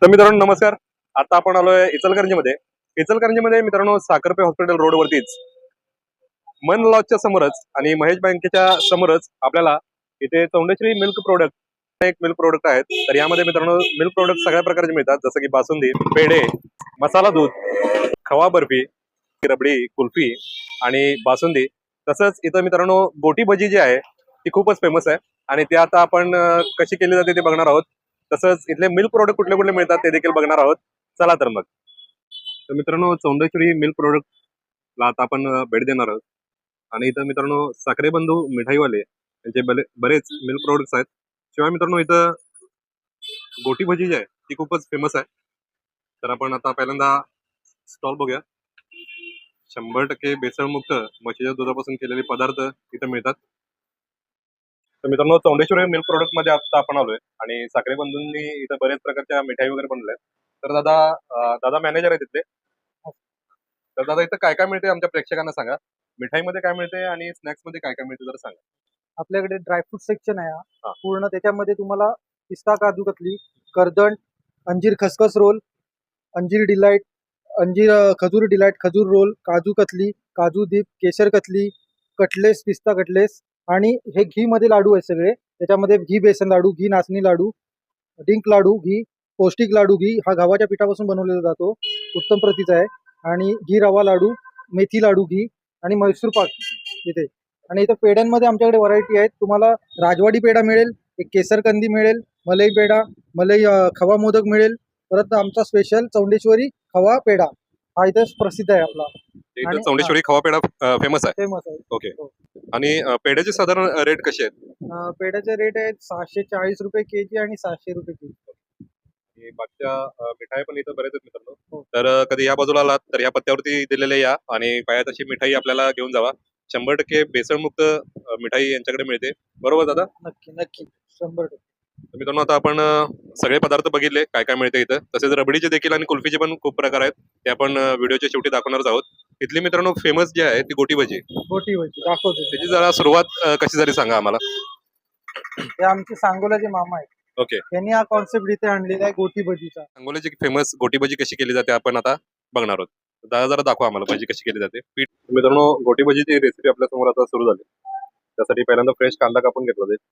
तर मित्रांनो नमस्कार. आता आपण आलोय इचलकरंजीमध्ये मित्रांनो साखरपे हॉस्पिटल रोड वरतीच मन लॉजच्या समोरच आणि महेश बँकेच्या समोरच आपल्याला इथे चौंडेश्वरी मिल्क प्रोडक्ट एक मिल्क प्रोडक्ट आहेत. तर यामध्ये मित्रांनो मिल्क प्रोडक्ट सगळ्या प्रकारचे मिळतात, जसं की बासुंदी, पेढे, मसाला दूध, खवा बर्फी, रबडी, कुल्फी आणि बासुंदी. तसंच इथं मित्रांनो गोटी भजी जी आहे ती खूपच फेमस आहे आणि ती आता आपण कशी केली जाते ते बघणार आहोत. तसंच इथले मिल्क प्रोडक्ट कुठले कुठले मिळतात ते देखील बघणार आहोत. चला तर मग. तर मित्रांनो चौंडेश्वरी मिल्क प्रोडक्टला आता आपण भेट देणार आहोत आणि इथं मित्रांनो साखरे बंधू मिठाईवाले यांचे बरेच मिल्क प्रोडक्ट्स आहेत. शिवाय मित्रांनो इथं गोटी भजी जी आहे ती खूपच फेमस आहे. तर आपण आता पहिल्यांदा स्टॉल बघूया. 100% भेसळमुक्त म्हशीच्या दुधापासून केलेले पदार्थ इथं मिळतात. तर मित्रांनो चौंडेश्वरी मिल्क प्रोडक्ट मध्ये आता आपण आलोय आणि साखरे बंधूंनी इथं बऱ्याच प्रकारच्या मिठाई वगैरे बनवल्या. तर दादा मॅनेजर आहे तिथले. तर दादा इथं काय काय मिळते आमच्या प्रेक्षकांना सांगा. मिठाईमध्ये काय मिळते आणि स्नॅक्स मध्ये काय काय मिळते जरा सांगा. आपल्याकडे ड्रायफ्रूट सेक्शन आहे हा. पूर्ण. त्याच्यामध्ये तुम्हाला पिस्ता काजू कतली, करदंड, अंजीर खसखस रोल, अंजीर डिलाइट, अंजीर खजूर डिलाइट, खजूर रोल, काजू कतली, काजू दीप, केशर कतली, कटलेस, पिस्ता कटलेस. आणि हे घी मध्ये लाडू आहे सगळे. त्याच्यामध्ये घी बेसन लाडू, घी नाचणी लाडू, डिंक लाडू, घी पौष्टिक लाडू, घी हा गव्हाच्या पिठापासून बनवलेला जातो, उत्तम प्रतीचा आहे. आणि घी रवा लाडू, मेथी लाडू, घी आणि मैसूर पाक इथे. आणि इथं पेड्यांमध्ये आमच्याकडे व्हरायटी आहेत. तुम्हाला राजवाडी पेढा मिळेल, एक केसरकंदी मिळेल, मलाई पेढा, मलाई खवा मोदक मिळेल. परत आमचा स्पेशल चौंडेश्वरी खवा पेढा हा इथे प्रसिद्ध आहे आपला. इथं आणि चौंडेश्वरी खवा पेढा फेमस आहे. फेमस आहे. ओके. हो. आणि पेढ्याचे साधारण रेट कसे आहेत? पेढ्याचे रेट आहेत 640 रुपये केजी आणि 700 रुपये केजी. आणि बाकीच्या मिठाई पण इथं बरेच आहेत मित्रांनो. हो. तर कधी या बाजूला आलात तर या पत्त्यावरती दिलेले या आणि पायात अशी मिठाई आपल्याला घेऊन जावा. 100% भेसळमुक्त मिठाई यांच्याकडे मिळते. बरोबर दादा? नक्की नक्की 100%. तर मित्रांनो आता आपण सगळे पदार्थ बघितले काय काय मिळते इथं. तसेच रबडीचे देखील आणि कुल्फीचे पण खूप प्रकार आहेत. ते आपण व्हिडिओच्या शेवटी दाखवणारच आहोत. इथली मित्रांनो फेमस जे आहे ती गोटी भजी. गोटी भजी दाखवतो त्याची जरा सुरुवात कशी झाली सांगा आम्हाला. हे आमचे सांगोलाचे मामा आहेत. ओके. त्यांनी हा कॉन्सेप्ट इथे आणलेला आहे गोटी भजीचा. सांगोल्याची फेमस गोटी भजी कशी केली जाते आपण आता बघणार आहोत. दादा जरा दाखवा आम्हाला भजी कशी केली जाते. पीठ मित्रांनो गोटी भजीची रेसिपी आपल्या समोर आता सुरू झाली. त्यासाठी पहिल्यांदा फ्रेश कांदा कापून घेतला जाईल.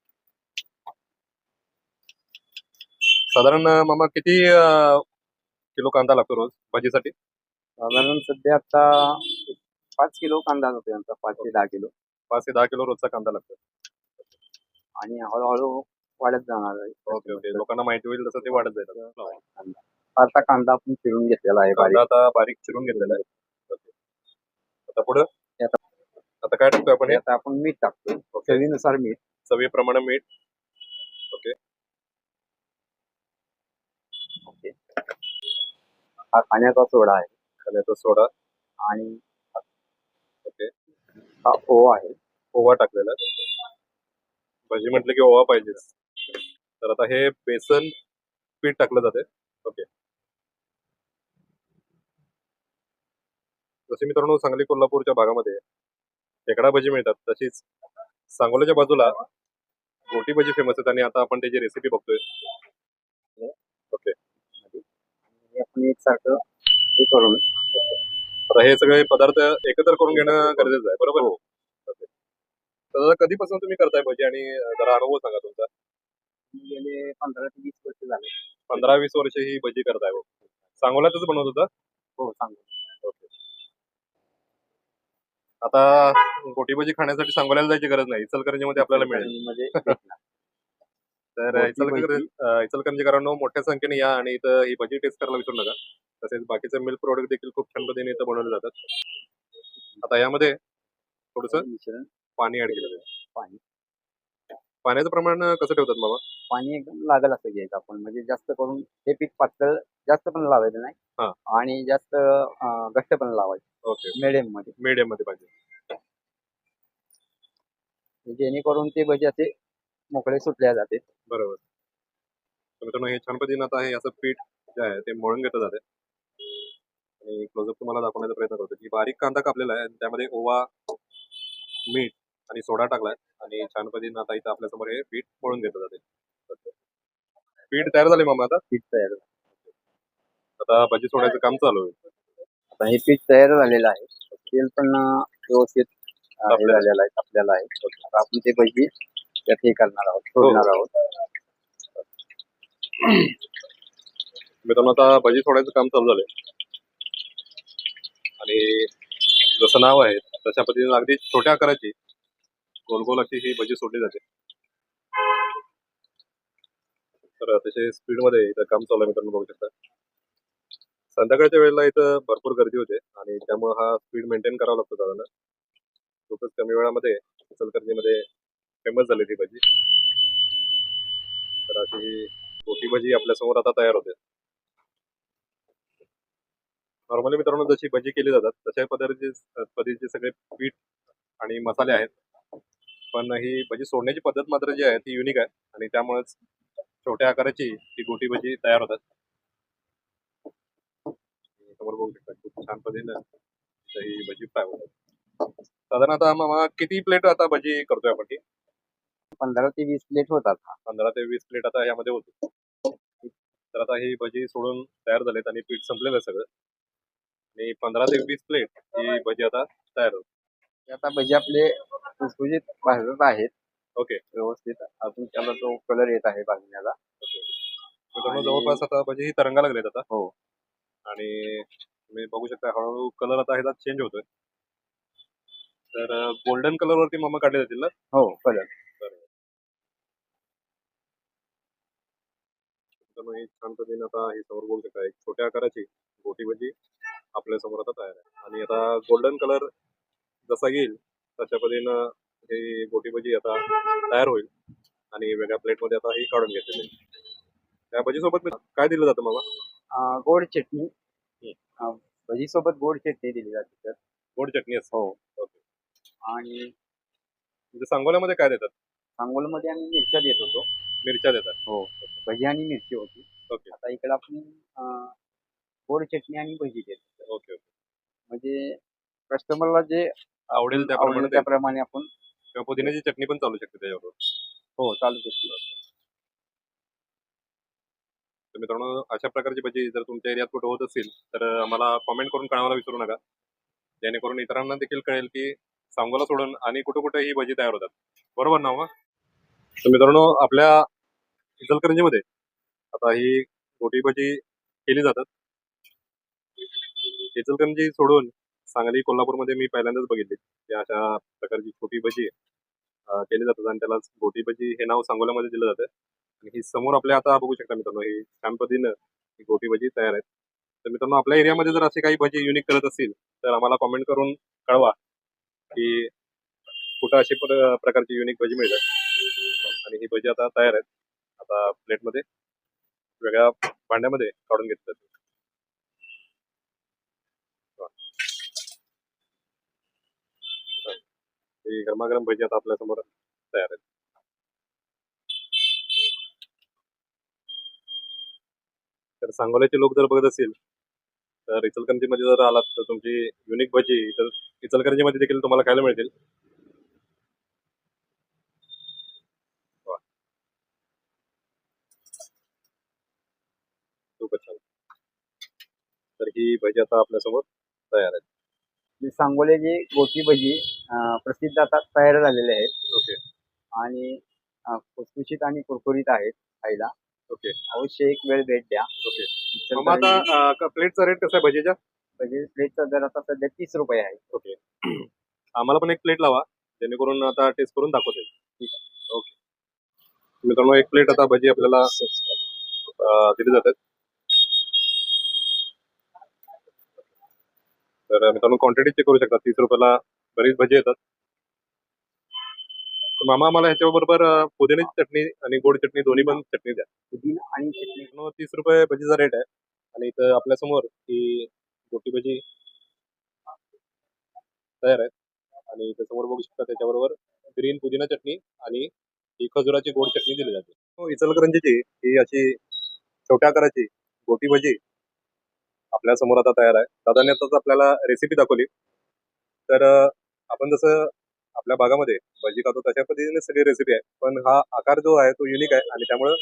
साधारण मामा किती किलो कांदा लागतो रोज भजीसाठी? साधारण सध्या आता 5 किलो कांदा जातो आमचा, 5 ते 10 किलो. 5 ते 10 किलो रोजचा कांदा लागतो. आणि हळूहळू वाढत जाणार आहे. Okay okay. लोकांना माहिती होईल तसं ते वाढत जाईल. कांदा आता कांदा आपण चिरून घेतलेला आहे कांदा बारीक. आता बारीक चिरून घेतलेला आहे. ओके. आता पुढं आता काय टाकतोय आपण हे? आता आपण मीठ टाकतो, चवीनुसार मीठ. चवीप्रमाणे मीठ. ओके. ओके. हा खाण्याचा सोडा आहे खाण्याचा सोडा. आणि ओके. हा ओवा आहे. ओवा टाकलेला आहे. भजी म्हटलं की ओवा पाहिजेच. तर आता हे बेसन पीठ टाकलं जाते. ओके. जसे मित्रांनो सांगली कोल्हापूरच्या भागामध्ये खेकडा भजी मिळतात, तशीच सांगोल्याच्या बाजूला गोटी भजी फेमस आहेत आणि आता आपण त्याची रेसिपी बघतोय. ओके. आणि आपण एकसारखं हे करून आता हे सगळे पदार्थ एकत्र करून घेणं गरजेचं आहे. बरोबर. ओके. तर कधीपासून तुम्ही करताय भजी आणि जरा अनुभव सांगा तुमचा. गेले 15 ते 20 वर्ष झाले. 15-20 वर्ष ही भजी करताय. सांगोल्यातच बनवत होता? हो, सांगू. ओके. आता गोटी भजी खाण्यासाठी सांगोल्याला जायची गरज नाही, इचलकरंजीमध्ये आपल्याला मिळेल. मध्ये भेटणार. तर इचलकरंजीकरांनो मोठ्या संख्येने या आणि इथं ही भजी टेस्ट करायला विसरू नका. तसेच बाकीचे मिल्क प्रोडक्ट देखील खूप छान पद्धतीने इथं बनवले जातात. आता यामध्ये थोडस मिश्रण पाणी ऍड केलं जाईल. पाणी पाण्याचं प्रमाण कसं ठेवतात बाबा? पाणी एकदम लागेल असं घ्यायचं आपण, म्हणजे जास्त करून हे पीठ पातळ जास्त पण लावायचं हा. नाही आणि जास्त घट्ट पण लावायचं. ओके. मिडियम मध्ये, मीडियम मध्ये पाहिजे. जेणेकरून ते भजी असे मोकळे सुटल्या जाते. बरोबर. तर मित्रांनो हे छान पद्धतीने आता हे असं पीठ जे आहे ते मळून घेतलं जाते आणि क्लोजअप तुम्हाला दाखवण्याचा प्रयत्न करतो की बारीक कांदा कापलेला आहे आणि त्यामध्ये ओवा, मीठ आणि सोडा टाकलाय आणि छान पद्धतीने आता इथं आपल्यासमोर हे पीठ मळून घेतलं जाते. पीठ तयार झाले मामा आता. पीठ तयार झालं. आता भजी सोडायचं काम चालू आहे. आता हे पीठ तयार झालेलं आहे. तेल पण व्यवस्थित हे तापलेलं आहे. झालेलं आहे, तापलेलं आहे. आता आपण ते भजी त्यात हे करणार आहोत, सोडणार आहोत. मित्रांनो आता भजी सोडायचं काम चालू झालंय आणि जसं नाव आहे तशा पद्धतीने अगदी छोट्या आकाराची गोल गोल अशी ही भजी सोडली जाते. तर अतिशय स्पीड मध्ये इथं काम चालू आहे मित्रांनो, बघू शकता. संध्याकाळच्या वेळेला इथं भरपूर गर्दी होते आणि त्यामुळे हा स्पीड मेंटेन करावा लागतो दादांना. खूपच कमी वेळामध्ये इचलकरंजीमध्ये फेमस झाली ती भजी. तर अशी ही गोटी भजी आपल्या समोर आता तयार होते. नॉर्मली मित्रांनो जशी भजी केली जातात तशा पद्धतीचे सगळे पीठ आणि मसाले आहेत, पण ही भजी सोडण्याची पद्धत मात्र जी आहे ती युनिक आहे आणि त्यामुळेच छोट्या आकाराची ही गोटी भजी तयार होतात. समोर बघू शकता खूप छान पद्धतीने ही भजी फ्राय होतात. साधारणतः मामा किती प्लेट आता भजी करतोय आपण ती? 15 ते 20 प्लेट होतात. 15 ते 20 प्लेट आता यामध्ये होतो. तर आता ही भजी सोडून तयार झालेत आणि पीठ संपलेलं आहे सगळं आणि 15 ते 20 प्लेट ही भजी आता तयार होते. हे आता भजी आपले खुसखुशीत भाजत आहेत ओके व्यवस्थित. अजून त्याला जो कलर येत आहे भाजण्याला. मित्रांनो आणि- जवळपास आता भजी ही तरंगा लागलेत आता हो. आणि तुम्ही बघू शकता हळूहळू कलर आता ह्याचा चेंज होतोय. तर गोल्डन कलर वरती मामा काढले जातील ना? हो, कलर. त्यामुळे ही छान पद्धतीने आता ही समोर बघू शकता एक छोट्या आकाराची गोटी भजी आपल्या समोर आता तयार आहे आणि आता गोल्डन कलर जसा येईल तशा पद्धतीनं ही गोटी भजी आता तयार होईल आणि वेगळ्या प्लेटमध्ये आता ही काढून घेतलेली आहे. त्या भजी सोबत काय दिलं जातं मामा? गोड चटणी. भजी सोबत गोड चटणी दिली जाते तर. गोड चटणी असते. हो. ओके. आणि म्हणजे सांगोल्यामध्ये काय देतात? सांगोलमध्ये आम्ही मिरच्या देत होतो. मिरच्या देतात. हो. भजी आणि मिरची होती. ओके आता इकडे आपण गोड चटणी आणि भजी देतो. Okay okay. म्हणजे कस्टमरला जे आवडेल त्याप्रमाणे आवडेल त्याप्रमाणे आपण किंवा पुदिन्याची चटणी पण चालू शकते त्याच्याबरोबर. हो चालू शकतो. तर मित्रांनो अशा प्रकारची भजी जर तुमच्या एरियात कुठं होत असेल तर आम्हाला कॉमेंट करून कळवायला विसरू नका, जेणेकरून इतरांना देखील कळेल की सांगोला सोडून आणि कुठं कुठे ही भजी तयार होतात. बरोबर ना मग? तर मित्रांनो आपल्या इचलकरंजीमध्ये आता ही गोटी भजी केली जातात. इचलकरंजी सोडून सांगली कोल्हापूरमध्ये मी पहिल्यांदाच बघितली की अशा प्रकारची छोटी भजी केली जातात आणि त्याला गोटी भजी हे नाव सांगोल्यामध्ये दिलं जातं. आणि ही समोर आपल्या आता बघू शकता मित्रांनो ही छान पद्धतीनं ही गोटी भजी तयार आहेत. तर मित्रांनो आपल्या एरियामध्ये जर असे काही भजी युनिक करत असतील तर आम्हाला कॉमेंट करून कळवा की कुठं अशी प्रकारची युनिक भजी मिळतात. आणि ही भजी आता तयार आहेत. आता प्लेटमध्ये वेगळ्या भांड्यामध्ये काढून घेतलं. ही गरमागरम भजी आता आपल्या समोर तयार आहेत. तर सांगोल्याचे लोक जर बघत असतील तर इचलकरंजीमध्ये जर आलात तर तुमची युनिक भजी तर इचलकरंजीमध्ये देखील तुम्हाला खायला मिळतील. वा. खूपच छान. तर ही भजी आता आपल्यासमोर तयार आहेत. सांगोल्याचे गोटी भजी प्रसिद्ध आता तयार झालेले आहेत. ओके आणि खुसखुशीत आणि कुरकुरीत आहेत खायला. ओके अवश्य एक वेळ भेट द्या. ओके. मग आता प्लेटचा रेट कसा आहे भजीच्या? भजी प्लेटचा दर आता सध्या 30 रुपये आहे. ओके. आम्हाला पण एक प्लेट लावा जेणेकरून आता टेस्ट करून दाखवता येईल. ठीक आहे. ओके. मित्रांनो एक प्लेट आता भजी आपल्याला दिली जातात. तर मित्रांनो क्वांटिटी चेक करू शकता. 30 रुपयाला बरीच भजी येतात. तर मामा आम्हाला ह्याच्याबरोबर पुदिन्याची चटणी आणि गोड चटणी दोन्ही पण चटणी द्या. पुदिना आणि चटणी. 30 रुपये भजीचा रेट आहे आणि इथं आपल्या समोर ही गोटी भजी तयार आहे आणि इथं समोर बघू शकता त्याच्याबरोबर ग्रीन पुदिना चटणी आणि ही खजुराची गोड चटणी दिली जाते. इचलकरंजीची ही अशी छोट्या आकाराची गोटी भजी आपल्या समोर आता तयार आहे. दादाने आताच आपल्याला रेसिपी दाखवली. तर आपण जसं आपल्या भागामध्ये भजी खातो तशा पद्धतीने सगळी रेसिपी आहे, पण हा आकार जो आहे तो युनिक आहे आणि त्यामुळं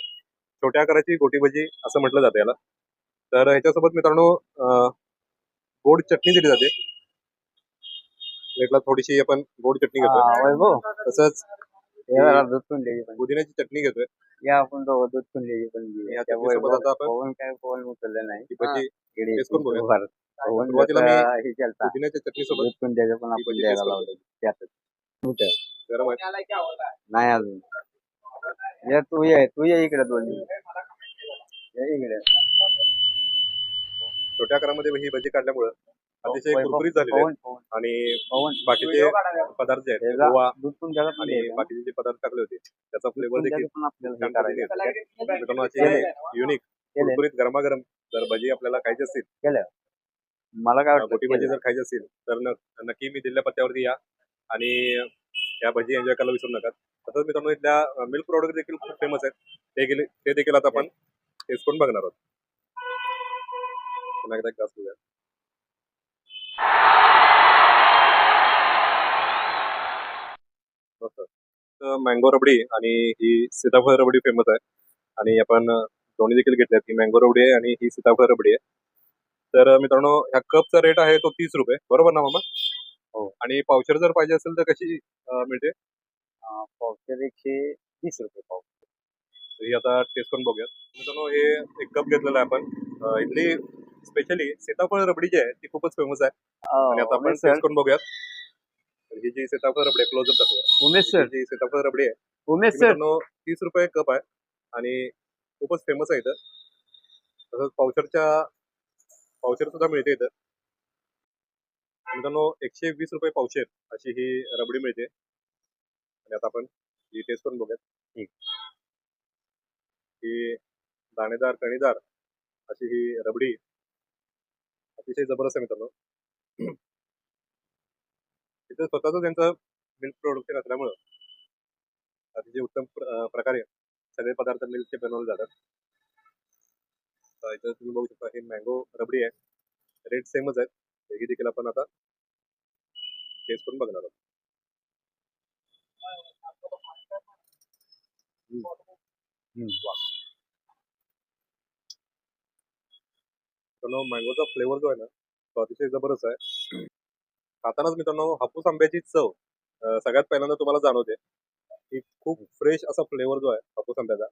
छोट्या आकाराची गोटी भजी असं म्हटलं जातं याला. तर ह्याच्यासोबत मित्रांनो गोड चटणी दिली जाते. प्लेटला थोडीशी आपण गोड चटणी घेतोय. वैभव तसंच हे जरा दूध कुंडल्याची पण पुदिन्याची चटणी घेतोय. या आपण दोघं दूध कुंडल्याची पण घेऊया. या त्या चटणीसोबत आता आपण पवन काय पवन उचललं नाही ही भजी इकडे टेस्ट करून बघूया. भारत. पवन सुरुवातीला मी जसं हे केलता पुदिन्याच्या चटणीसोबत दूध कुंड्याचं पण ही आपण भजी द्यायला taste लावलं त्यातच गरम आहे. नाही अजून ये तू ये इकडे दोन्ही ये इकडे छोट्या आकारामध्ये ही भजी काढल्यामुळे अतिशय वैभव, कुरकुरीत झालेली आहे. पवन पवन आणि पवन बाकीचे पदार्थ जे आहेत त्याचा गोवा दूध कुंड्याला पण आणि द्यायचं ना. बाकीचे जे पदार्थ टाकले होते त्याचा दूध फ्लेवर देखील कुंड्याचं पण आपल्याला हे छान पद्धतीने करायचं येतो. मित्रांनो, अशी युनिक केलंय. कुरकुरीत गरमागरम जर भजी आपल्याला खायची असतील, मला काय वाटतं गोटी भजी केलंय. जर खायची असतील तर नक्की मी दिलेल्या पत्त्यावरती या आणि या भजी एन्जॉय करायला विसरू नका. तसंच मित्रांनो, इथल्या मिल्क प्रोडक्ट देखील खूप फेमस आहेत. ते देखील आता आपण टेस्ट करून बघणार आहोत. पुन्हा एकदा एक glass घेऊया. मँगो रबडी आणि ही सीताफळ रबडी फेमस आहे. आणि आपण दोन्ही देखील घेतल्यात. ही मँगो रबडी आहे आणि ही सीताफळ रबडी आहे. तर मित्रांनो, ह्या कपचा रेट आहे तो 30 रुपये, बरोबर ना मामा? हो. आणि पावशेर जर पाहिजे असेल तर कशी मिळते? पावशेर 130 रुपये पाव. तर ही आता टेस्ट करून बघूयात. मित्रांनो, हे एक कप घेतलेला आहे आपण. इथली स्पेशली सीताफळ रबडी जी आहे ती खूपच फेमस आहे. आणि आता आपण उमेश सर टेस्ट करून बघूयात. तर ही जी सीताफळ रबडी आहे, क्लोजअप दाखवूया. उमेश ही सर जी सीताफळ रबडी आहे उमेश ती सर मित्रांनो 30 रुपये कप आहे आणि खूपच फेमस आहे इथं. तसंच पावशेर सुद्धा मिळते इथं. मित्रांनो, 120 रुपये पावशेर अशी ही रबडी मिळते. आणि आता आपण ही टेस्ट करून बघूयात. ठीक. ही दाणेदार कणीदार अशी ही रबडी अतिशय जबरदस्त आहे मित्रांनो. इथं स्वतःच त्यांचं मिल्क प्रोडक्शन असल्यामुळं अतिशय उत्तम प्रकारे सगळे पदार्थ मिल्कचे बनवले जातात. तर इथं तुम्ही बघू शकता हे मँगो रबडी आहे. रेट सेमच आहेत. ही देखील आपण आता टेस्ट करून बघणार आहोत. मित्रांनो, मँगोचा फ्लेवर जो आहे ना तो अतिशय जबरदस्त आहे. खातानाच मित्रांनो हापूस आंब्याची चव सगळ्यात पहिल्यांदा तुम्हाला जाणवते. की खूप फ्रेश असा फ्लेवर जो आहे हापूस आंब्याचा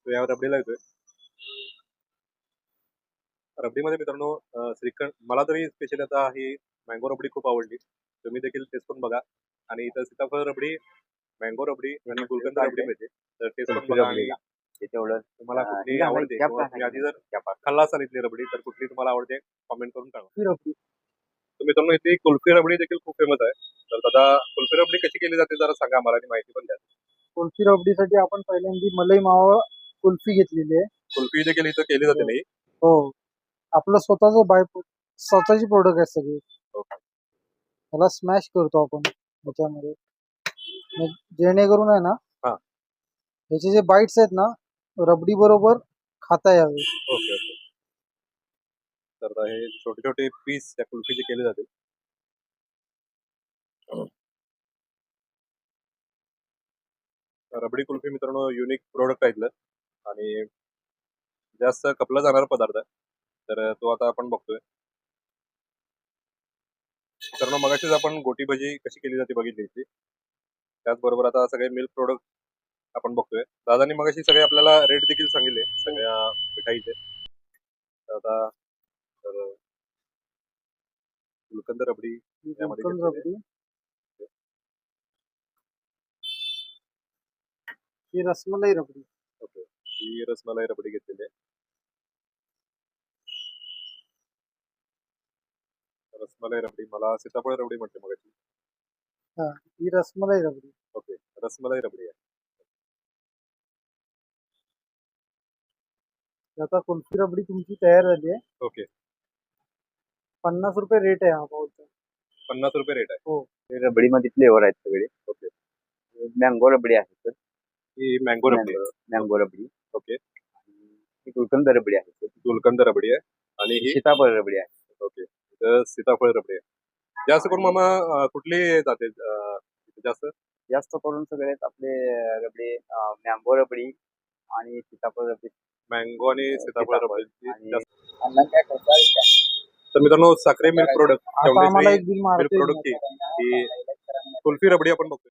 तो या रबडीला येतोय. रबडीमध्ये मित्रांनो श्रीखंड मला तरी स्पेशली आता ही मँगो रबडी खूप आवडली. तुम्ही देखील टेस्ट करून बघा. आणि इथं सीताफळ रबडी, मँगो रबडी आणि गुलकंद रबडी मिळते. तर टेस्ट करून बघा. आणि तेवढं तुम्हाला कुठली ठीक आहे, आवडते त्या किंवा तुम्ही आधी जर खाल्ला असाल इथली रबडी तर कुठली तुम्हाला आवडते कमेंट करून सांगा. ही रबडी तर मित्रांनो, इथली कुल्फी रबडी देखील खूप फेमस आहे. तर दादा, कुल्फी रबडी कशी केली जाते जरा सांगा मला आणि माहिती पण द्या. कुल्फी रबडीसाठी आपण पहिल्यांदा मलाई मावा कुल्फी घेतलेली आहे. कुल्फी देखील इथं केली जाते नाही. हो, आपलं स्वतःची प्रोडक्ट आहे सगळी. ओके. त्याला स्मॅश करतो आपण ह्याच्यामध्ये, मग जेणेकरून आहे ना हा. ह्याचे जे बाईट्स आहेत ना रबडी बरोबर खाता यावे. Okay okay. तर आता हे छोटे छोटे पीस त्या कुल्फीचे केले जातील. रबडी कुल्फी मित्रांनो युनिक प्रोडक्ट आहे इथलं आणि जास्त खपला जाणारा पदार्थ आहे. तर तो आता आपण बघतोय. मित्रांनो, मगाशीच आपण गोटी भजी कशी केली जाते बघितली होती. त्याचबरोबर आता सगळे मिल्क प्रोडक्ट आपण बघतोय. दादानी मगाशी सगळे आपल्याला रेट देखील सांगितले सगळ्या मिठाईचे. तर आता तर गुलकंद रबडी यामध्ये गुलकंद घेतलेली आहे. रबडी, ही रसमलाई रबडी. ओके. ही रसमलाई रबडी घेतलेली आहे. रसमलाई रबडी मला सीताफळ रबडी म्हटली मगाशी. हा, ही रसमलाई रबडी. ओके. रसमलाई रबडी आहे. आता कुल्फी रबडी तुमची तयार झाली आहे. ओके. 50 रुपये रेट आहे हा पावचा. 50 रुपये रेट आहे. हो. रबडी मध्ये फ्लेवर आहेत सगळे. ओके. मँगो रबडी आहे सर. ही मँगो रबडी आहे. मँगो रबडी. ओके. ही गुलकंद रबडी आहे सर. गुलकंद रबडी आहे आणि ही सीताफळ रबडी आहे. ओके. तर सीताफळ रबडी आहे. जास्त करून मामा कुठली जाते जास्त? जास्त करून सगळे आपले रबडी मँगो रबडी आणि सीताफळ रबडी मँगो आणि सीताफळ रबडी आणि जास्त. अन्न काय करता येईल का? तर मित्रांनो साखरे मिल्क प्रोडक्ट आता आम्हाला एक बिल मिल्क मारते प्रोडक्टची ही कुल्फी रबडी आपण बघतोय.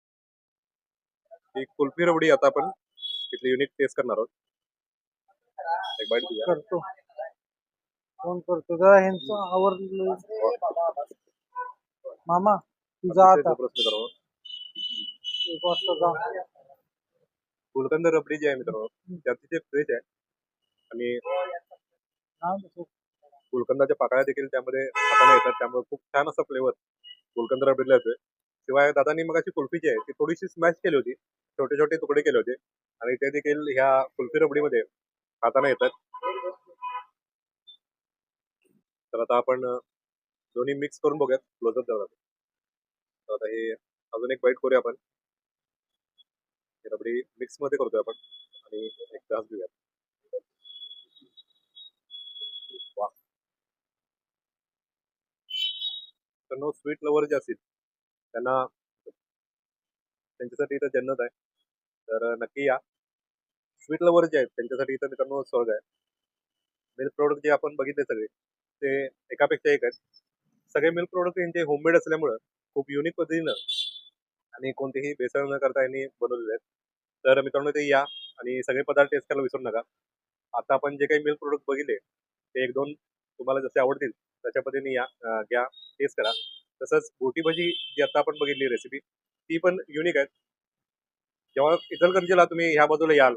ही कुल्फी रबडी आता आपण तिथली युनिक टेस्ट करणार आहोत. एक बाईट घेऊया. करतो फोन करतो जरा ह्यांचं आवरलं मामा तुझा अतिशय आता जबरदस्त मित्रांनो. 1 वाजता जा गुलकंद रबडी जी आहे मित्रांनो ती अतिशय फ्रेश आहे आणि हा, तसं. गुलकंदाच्या पाकळ्या देखील त्यामध्ये हाताने येतात, त्यामुळे खूप छान असा फ्लेवर गुलकंद रबडीला येतोय. शिवाय दादानी मग अशी कुल्फी जी आहे ती थोडीशी स्मॅश केली होती, छोटे छोटे तुकडे केले होते आणि ते देखील ह्या कुल्फी रबडीमध्ये हाताने येतात. तर आता आपण दोन्ही मिक्स करून बघूयात क्लोजअप जाऊन. तर आता हे अजून एक बाईट करूया आपण. ही रबडी मिक्स मध्ये करतोय आपण आणि एक ग्लास घेऊयात. वा. तर नो स्वीट लवर जे असतील त्यांना त्यांच्यासाठी इथं जन्नत आहे. तर नक्की या. स्वीट लवर जे आहेत त्यांच्यासाठी इथं मित्रांनो स्वर्ग आहे. मिल्क प्रोडक्ट जे आपण बघितले सगळे ते एकापेक्षा एक आहेत. सगळे मिल्क प्रोडक्ट यांचे होममेड असल्यामुळं खूप युनिक पद्धतीनं आणि कोणतेही भेसळ न करता यांनी बनवलेले आहेत. तर मित्रांनो ते या आणि सगळे पदार्थ टेस्ट करायला विसरू नका. आता आपण जे काही मिल्क प्रोडक्ट बघितले ते 1-2 तुम्हाला जसे आवडतील त्याच्या पद्धतीने या, घ्या, टेस्ट करा. तसंच बोटी भजी जी आता आपण बघितली रेसिपी ती पण युनिक आहे. जेव्हा इचलकरंजीला तुम्ही ह्या बाजूला याल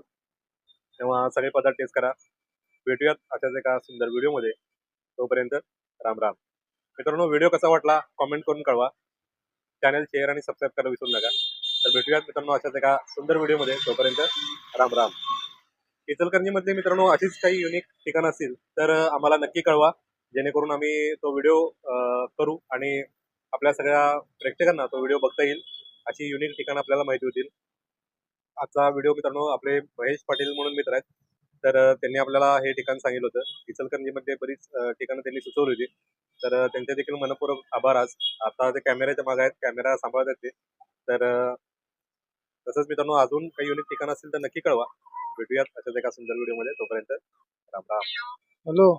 तेव्हा सगळे पदार्थ टेस्ट करा. भेटूयात अशाच एका सुंदर व्हिडिओमध्ये. तोपर्यंत राम राम. मित्रांनो व्हिडिओ कसा वाटला कॉमेंट करून कळवा. चॅनल शेअर आणि सबस्क्राईब करायला विसरू नका. तर भेटूयात मित्रांनो अशाच एका सुंदर व्हिडिओमध्ये. तोपर्यंत राम राम. इचलकरंजीमधले मित्रांनो अशीच काही युनिक ठिकाणं असतील तर आम्हाला नक्की कळवा, जेणेकरून आम्ही तो व्हिडिओ करू आणि आपल्या सगळ्या प्रेक्षकांना तो व्हिडिओ बघता येईल. अशी युनिक ठिकाणं आपल्याला माहिती होतील. आजचा व्हिडिओ मित्रांनो आपले महेश पाटील म्हणून मित्र आहेत. तर त्यांनी आपल्याला हे ठिकाण सांगितलं होतं. इचलकरंजीमध्ये बरीच ठिकाणं त्यांनी सुचवली होती. तर त्यांचे देखील मनपूर्वक आभार आज. आता ते कॅमेऱ्याच्या मागे आहेत, कॅमेरा सांभाळतात ते. तर तसंच मित्रांनो अजून काही युनिक ठिकाणं असतील तर नक्की कळवा. भेटूयात अशाच एका सुंदर व्हिडिओमध्ये. तोपर्यंत राम राम. हॅलो